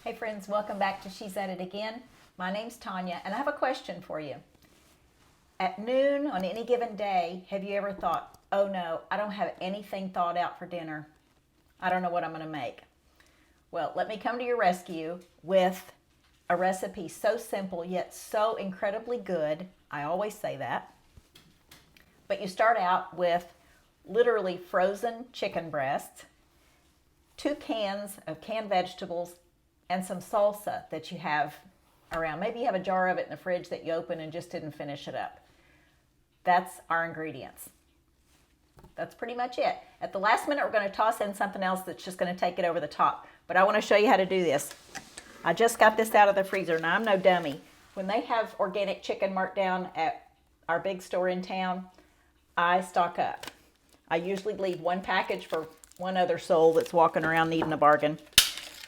Hey friends, welcome back to She's At It Again. My name's Tanya, and I have a question for you. At noon on any given day, have you ever thought, oh no, I don't have anything thought out for dinner. I don't know what I'm going to make. Well, let me come to your rescue with a recipe so simple yet so incredibly good. I always say that. But you start out with literally frozen chicken breasts, 2 cans of canned vegetables, and some salsa that you have around. Maybe you have a jar of it in the fridge that you open and just didn't finish it up. That's our ingredients. That's pretty much it. At the last minute, we're going to toss in something else that's just going to take it over the top. But I want to show you how to do this. I just got this out of the freezer. Now, I'm no dummy. When they have organic chicken marked down at our big store in town, I stock up. I usually leave one package for one other soul that's walking around needing a bargain.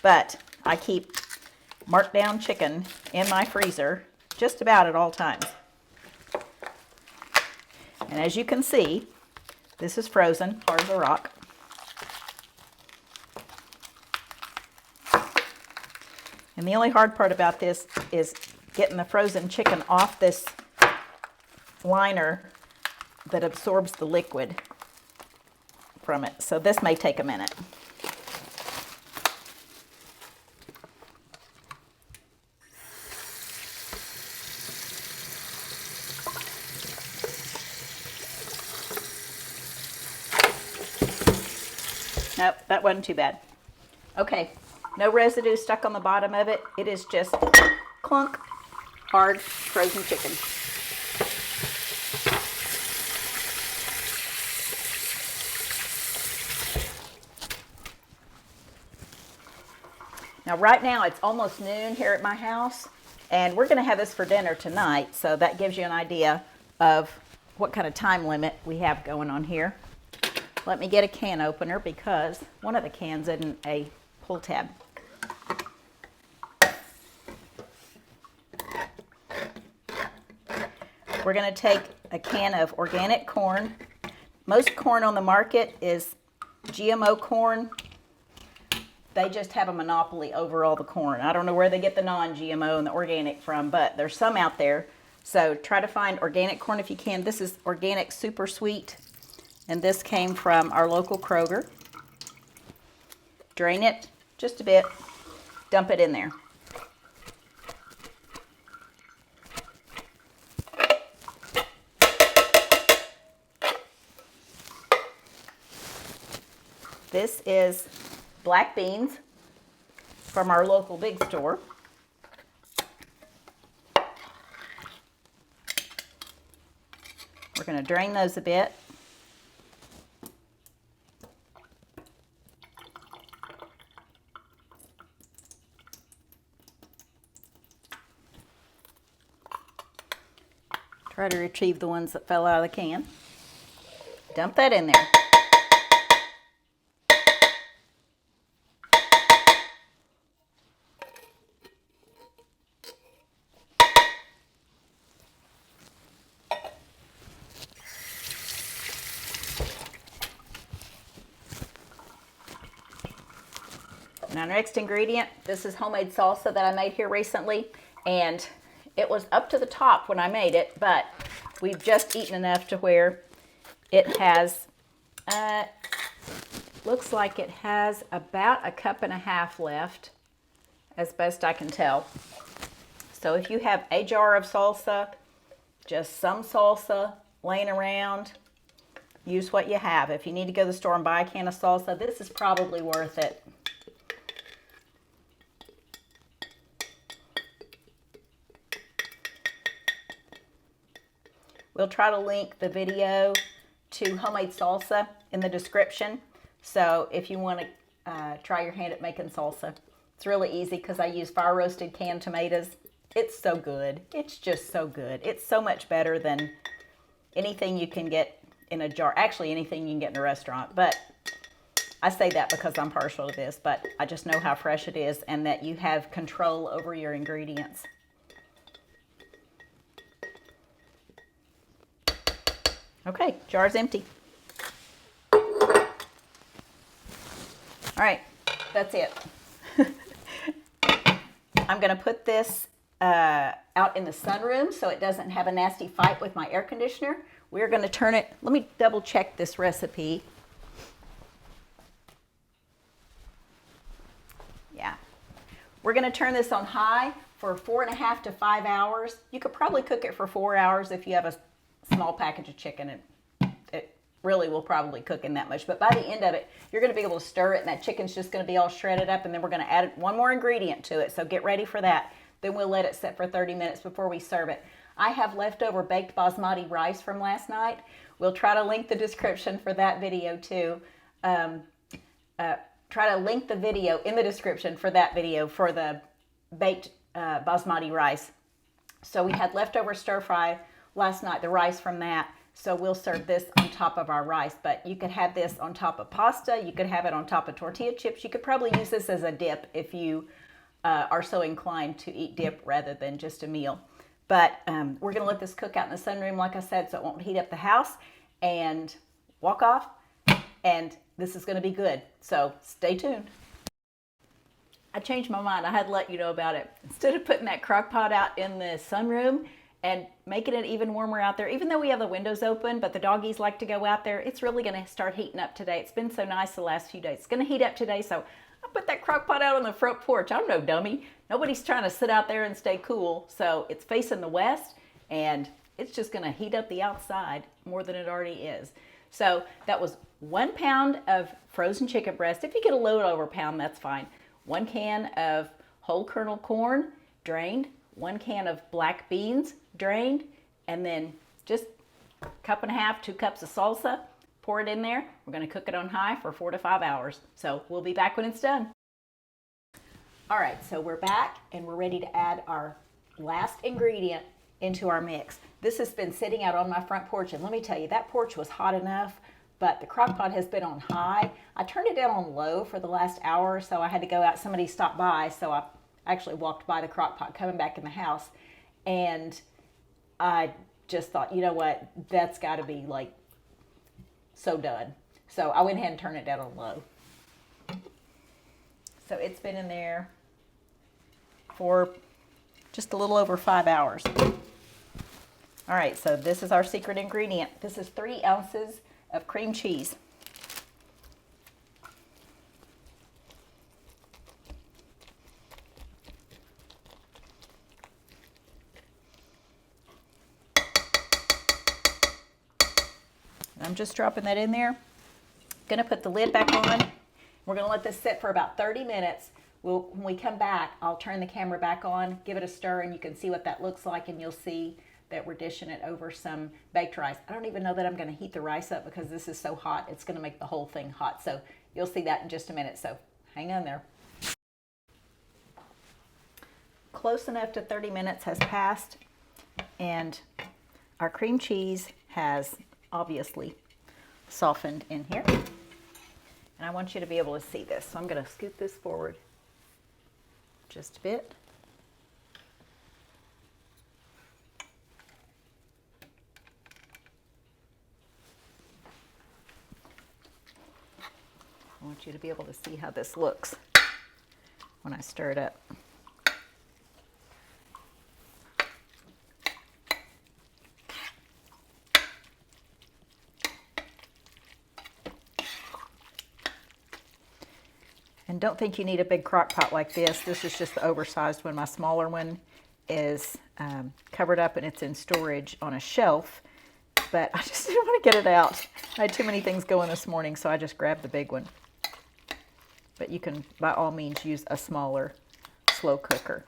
But I keep marked down chicken in my freezer just about at all times. And as you can see, this is frozen, hard as a rock. And the only hard part about this is getting the frozen chicken off this liner that absorbs the liquid from it. So this may take a minute. Nope, that wasn't too bad. Okay, no residue stuck on the bottom of it. It is just clunk, hard frozen chicken. Now right now it's almost noon here at my house, and we're going to have this for dinner tonight, so that gives you an idea of what kind of time limit we have going on here. Let me get a can opener because one of the cans isn't a pull tab. We're going to take a can of organic corn. Most corn on the market is GMO corn. They just have a monopoly over all the corn. I don't know where they get the non-GMO and the organic from, but there's some out there. So try to find organic corn if you can. This is organic super sweet. And this came from our local Kroger. Drain it just a bit. Dump it in there. This is black beans from our local big store. We're going to drain those a bit. Try to retrieve the ones that fell out of the can. Dump that in there. Now, next ingredient, this is homemade salsa that I made here recently, and it was up to the top when I made it, but we've just eaten enough to where it has, looks like it has about 1.5 cups left, as best I can tell. So if you have a jar of salsa, just some salsa laying around, use what you have. If you need to go to the store and buy a can of salsa, this is probably worth it. We'll try to link the video to homemade salsa in the description. So if you want to try your hand at making salsa, it's really easy because I use fire roasted canned tomatoes. It's so good. It's just so good. It's so much better than anything you can get in a jar. Actually, anything you can get in a restaurant. But I say that because I'm partial to this, but I just know how fresh it is and that you have control over your ingredients. Okay, jar's empty. All right, that's it. I'm going to put this out in the sunroom so it doesn't have a nasty fight with my air conditioner. We're going to turn it, let me double check this recipe. Yeah. We're going to turn this on high for 4.5 to 5 hours. You could probably cook it for 4 hours if you have a small package of chicken. It really will probably cook in that much. But by the end of it, you're going to be able to stir it, and that chicken's just going to be all shredded up, and then we're going to add one more ingredient to it. So get ready for that. Then we'll let it set for 30 minutes before we serve it. I have leftover baked basmati rice from last night. We'll try to link the description for that video too. Try to link the video in the description for that video for the baked basmati rice. So we had leftover stir fry last night, the rice from that. So we'll serve this on top of our rice, but you could have this on top of pasta. You could have it on top of tortilla chips. You could probably use this as a dip if you are so inclined to eat dip rather than just a meal. But we're going to let this cook out in the sunroom, like I said, so it won't heat up the house, and walk off, and this is going to be good. So stay tuned. I changed my mind. I had to let you know about it. Instead of putting that crock pot out in the sunroom and making it even warmer out there, even though we have the windows open, but the doggies like to go out there, it's really going to start heating up today. It's been so nice the last few days. It's going to heat up today, so I put that crock pot out on the front porch. I'm no dummy. Nobody's trying to sit out there and stay cool, so it's facing the west, and it's just going to heat up the outside more than it already is. So that was 1 pound of frozen chicken breast. If you get a little over a pound, that's fine. 1 can of whole kernel corn, drained. 1 can of black beans, drained. And then just a cup and a half, 2 cups of salsa. Pour it in there. We're going to cook it on high for 4 to 5 hours. So we'll be back when it's done. All right, so we're back and we're ready to add our last ingredient into our mix. This has been sitting out on my front porch, and let me tell you, that porch was hot enough, but the crock pot has been on high. I turned it down on low for the last hour, so I had to go out. Somebody stopped by, so I actually walked by the crock pot coming back in the house, and I just thought, you know what, that's got to be like so done. So I went ahead and turned it down on low. So it's been in there for just a little over 5 hours. All right, so this is our secret ingredient. This is 3 ounces of cream cheese. I'm just dropping that in there. Gonna put the lid back on. We're gonna let this sit for about 30 minutes. When we come back, I'll turn the camera back on, give it a stir, and you can see what that looks like, and you'll see that we're dishing it over some baked rice. I don't even know that I'm going to heat the rice up because this is so hot. It's going to make the whole thing hot. So you'll see that in just a minute. So hang on there. Close enough to 30 minutes has passed, and our cream cheese has obviously softened in here. And I want you to be able to see this. So I'm going to scoot this forward just a bit. I want you to be able to see how this looks when I stir it up. And don't think you need a big crock pot like this. This is just the oversized one. My smaller one is covered up and it's in storage on a shelf, but I just didn't want to get it out. I had too many things going this morning, so I just grabbed the big one. But you can, by all means, use a smaller slow cooker.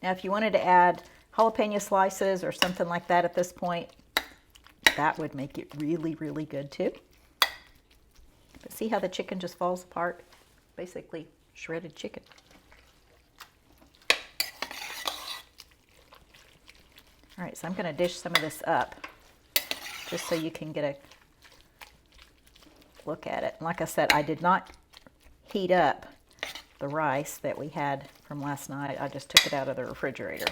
Now, if you wanted to add jalapeno slices or something like that at this point, that would make it really, really good too. But see how the chicken just falls apart? Basically, shredded chicken. All right, so I'm going to dish some of this up just so you can get a look at it. And like I said, I did not heat up the rice that we had from last night. I just took it out of the refrigerator.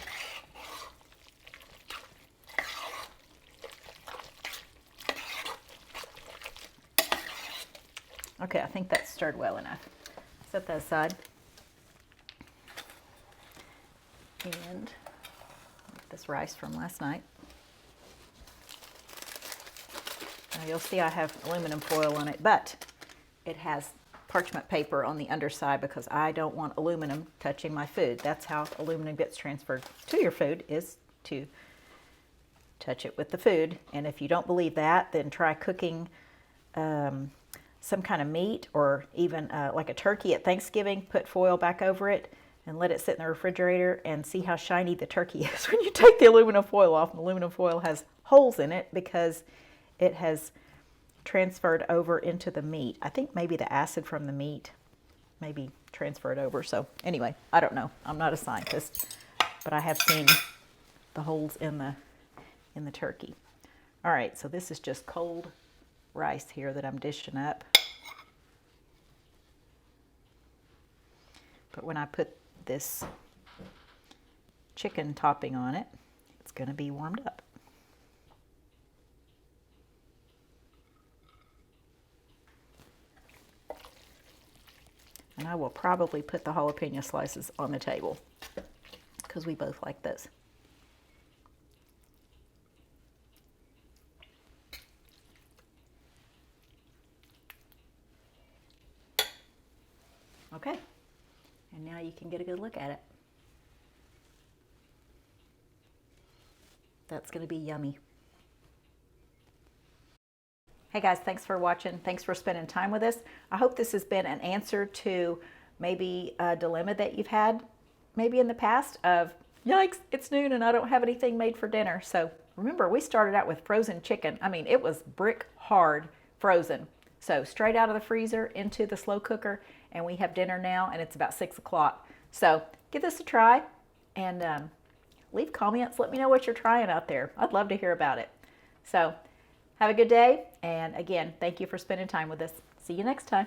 Okay, I think that's stirred well enough. Set that aside. And this rice from last night. Now you'll see I have aluminum foil on it, but it has parchment paper on the underside because I don't want aluminum touching my food. That's how aluminum gets transferred to your food, is to touch it with the food. And if you don't believe that, then try cooking some kind of meat, or even like a turkey at Thanksgiving. Put foil back over it and let it sit in the refrigerator and see how shiny the turkey is when you take the aluminum foil off. And aluminum foil has holes in it because it has transferred over into the meat. I think maybe the acid from the meat maybe transferred over. So anyway, I don't know. I'm not a scientist, but I have seen the holes in the turkey. All right, so this is just cold rice here that I'm dishing up. But when I put this chicken topping on it, it's going to be warmed up. And I will probably put the jalapeno slices on the table because we both like those. Okay, and now you can get a good look at it. That's going to be yummy. Hey guys, thanks for watching. Thanks for spending time with us. I hope this has been an answer to maybe a dilemma that you've had maybe in the past of, yikes, it's noon and I don't have anything made for dinner. So remember, we started out with frozen chicken. I mean, it was brick hard frozen. So straight out of the freezer into the slow cooker, and we have dinner now, and it's about 6 o'clock. So give this a try and leave comments. Let me know what you're trying out there. I'd love to hear about it. So have a good day, and again, thank you for spending time with us. See you next time.